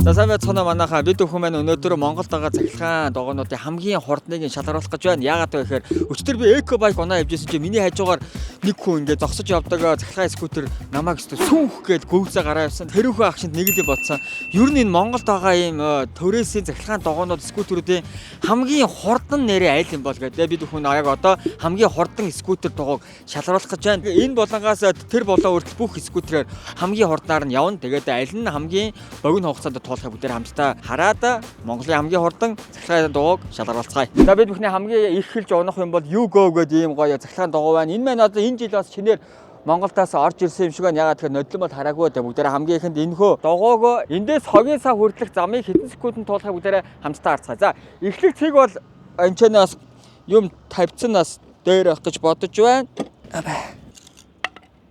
За сайн байцгаана манайхаа бид бүхэн маань өнөөдөр Монголд байгаа цахилгаан догоонуудын хамгийн хурдныг шалгаруулах гэж байна. Яагаад вэ гэхээр өчтөр би эко байк унаа явжсэн чинь миний хажуугаар нэг хүн ингээд зогсож явдаг цахилгаан скутер намайг өстө сүнх гээд гөвзөө гараа явсан. Тэрүүхэн ах шинд нэг л бодсон. Ер нь энэ Монголд байгаа ийм төрөөсийн цахилгаан догоонууд скутерүүдийн хамгийн хурдан нэрээ айл юм бол гэдэг. Бид бүхэн яг одоо хамгийн хурдан скутер догоог шалгаруулах гэж байна. Энэ болонгоос тэр болоо хүртэл бүх скутерээр хамгийн хурднаар нь явна. Тэгээд айл нь хамгийн богино хугацаанд бүгдээр хамтдаа хараад Монголын хамгийн хурдан цахилгаан догоог шалгаруулцгаая. За бид бүхний хамгийн их хэлж унах юм бол YouGo гэдэг ийм гоё цахилгаан догоо байна. Энэ маань одоо энэ жил бас шинээр Монголдоос орж ирсэн юм шиг байна. Ягаад тэгэхээр нодлон бол хараагүй дээ. Бүгдээр хамгийн ихэнд энэхүү догоог эндээс хогийн сав хүртэлх замыг хэдэн секундэд туулахыг бүгдээр хамтдаа харцгаая. За эхлэх цэг бол анчанаас юм тавьцанаас дээр авах гэж бодож байна.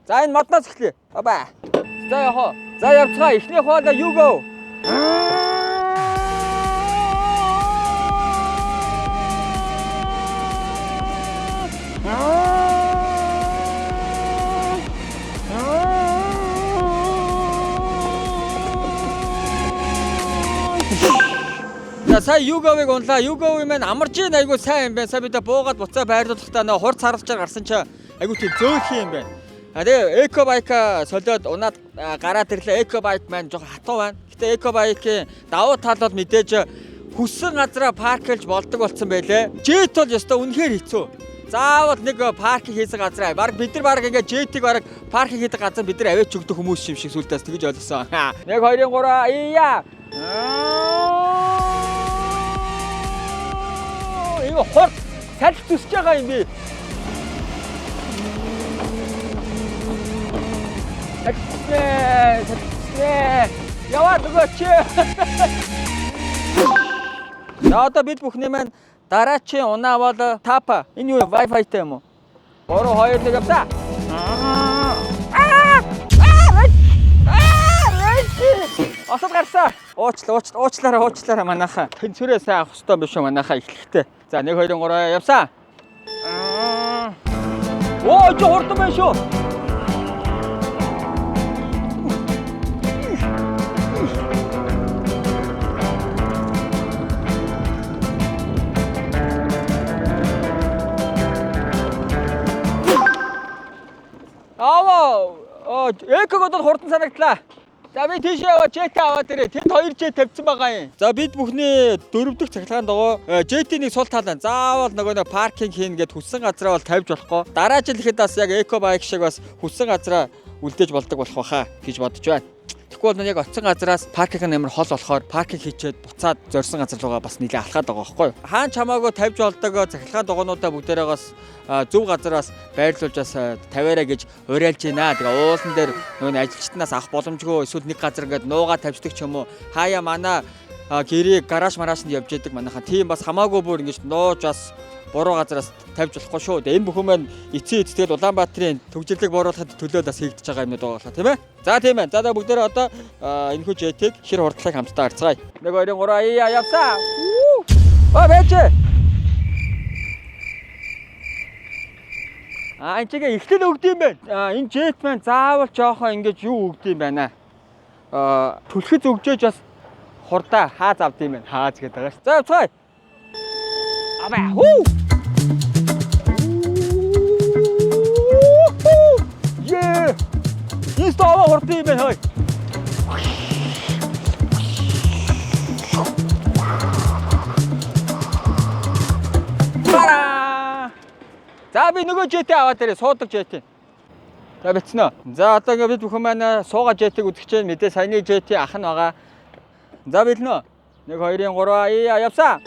За энэ модноос эхлэе. За яхаа. За явцгаа. Эхнийх бол YouGo. За сая YouGo-ыг унлаа. YouGo маань амарч ийн айгуу сайн юм байна. Сая бид буугаад буцаа байрлуулахдаа нөө хурц харгалчаар гарсан чи айгуу тийм зөөх юм байна. Тэгээ эко байка солиод унаад гараад ирлээ. Эко байк маань жоохон хатуу байна. Гэтэ эко байкийн давуу тал бол мэдээж хүссэн газараа паркэлж болдог болсон байлээ. Жет бол ёстой үнэхээр хэцүү. Заавал нэг паркинг хийсэн газараа баг бид нар баг ингээд жетиг баг паркинг хийдэг газар бид нар аваач өгдөг хүмүүс юм шиг сүлдээс тэгж ойлгосон. 1 2 3 ия. Иго хурд салхи зүсэж байгаа юм би. Яваа дөгөөч. За одоо бид бүхний маань дараачийн унаа бол тапа. Энэ юу Wi-Fi-тэй юм уу? 3 2 1 явсаа. Осод гарсаа. Уучлаарай манайхаа. Тэнцвэрээ сайн авах хэрэгтэй биш үү манайхаа эхлэхдээ. За 1 2 3 явсаа. Оо ч хурдан байна шүү. Экогод хурдан санагдлаа. За би тийш яваа жет аваад ирээ. Тэнд 2 жет тавьсан байгаа юм. За бид бүхний 4 дахь цахилгаан догоо жетийн нэг сул талаа. Заавал нөгөө паркинг хийн гэд хүссэн газараа бол тавьж болохгүй. Дараа жил ихэд бас яг эко байк шиг бас хүссэн газараа үлдээж болдог болох байхаа гэж бодож байна. Тэгвэл яг оцсон газараас паркинг нэмэр хол болохоор паркинг хийчээд буцаад зорьсон газар руугаа бас нэлээ алхаад байгаа байхгүй юу? Хаан чамаагүй тавьж болдог цахилгаан догоонуудаа бүгдээрээс зөв газараас байрлуулжаас тавиараа гэж уриалж байна. Тэгээ уулан дээр нөгөө ажилчтнаас авах боломжгүй эсвэл нэг газар ингээд нуугаа тавьдаг ч юм уу. Хаяа манай гэрээ гараж мараашнд явж яадаг манайхаа тийм бас хамаагүй бүр ингэж нууж бас буруу газараас тавьж болохгүй шүү. Энэ бүхэн маань эцсийн эд тэгэл Улаанбаатарын төгжрлийг бууруулахад төлөө бас хийгдэж байгаа юмнууд байгаа болохоо тийм ээ. За тийм ээ. За бүгдээрээ одоо энэхүү жетийг хэр хурдлыг хамтдаа харцгаая. 1 2 3 явсаа. Бэж. Энэ чигээ ихтэл өгд юм байна. Энэ жет маань заавал жоохон ингэж юу өгд юм байна. Түлхэц өгжөөж бас хурдаа хааз авд юм байна. Хааз гэдэг байгаа ш. За явцгаая. Хүү. Энэ става хурдан юм байна хөөе. За би нөгөө жетээ аваад ирээ суудаг жетээ. За битснэ. За одоо ингээд бид бүхэн маань суугаа жетийг үзэж байна. Мэдээ саяны жетийн ах нь байгаа. За билнэ. 1 2 3 явсаа.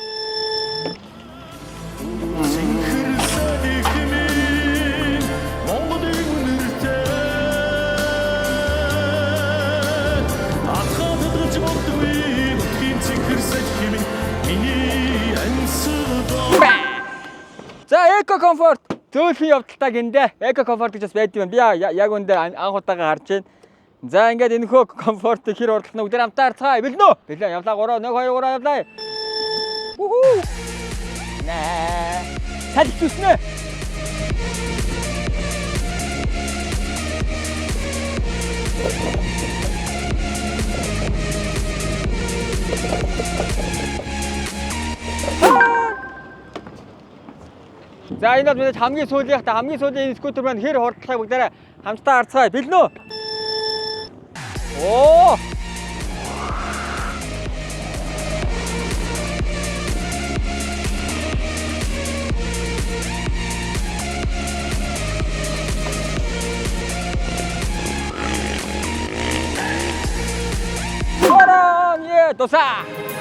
За эко комфорт зөөлхөн явдалтай гиндэ. Эко комфорт гэж бас байдаг юм. Би яг үндэ анх удаага харж байна. За ингээд энэхүү комфорт хэр орлох нь бүгд хамтаа харцгаая. Билнэ. Билээ явлаа 3 1 2 3 явлаа. Уху. Наа. Салхи зүснэ. За энэ бол миний хамгийн сүүлийн хамгийн сүүлийн энэ скутер маань хэр хурдтай бүгдээрээ хамтдаа харцгаая. Бэлэн үү? Оо! Тусаа!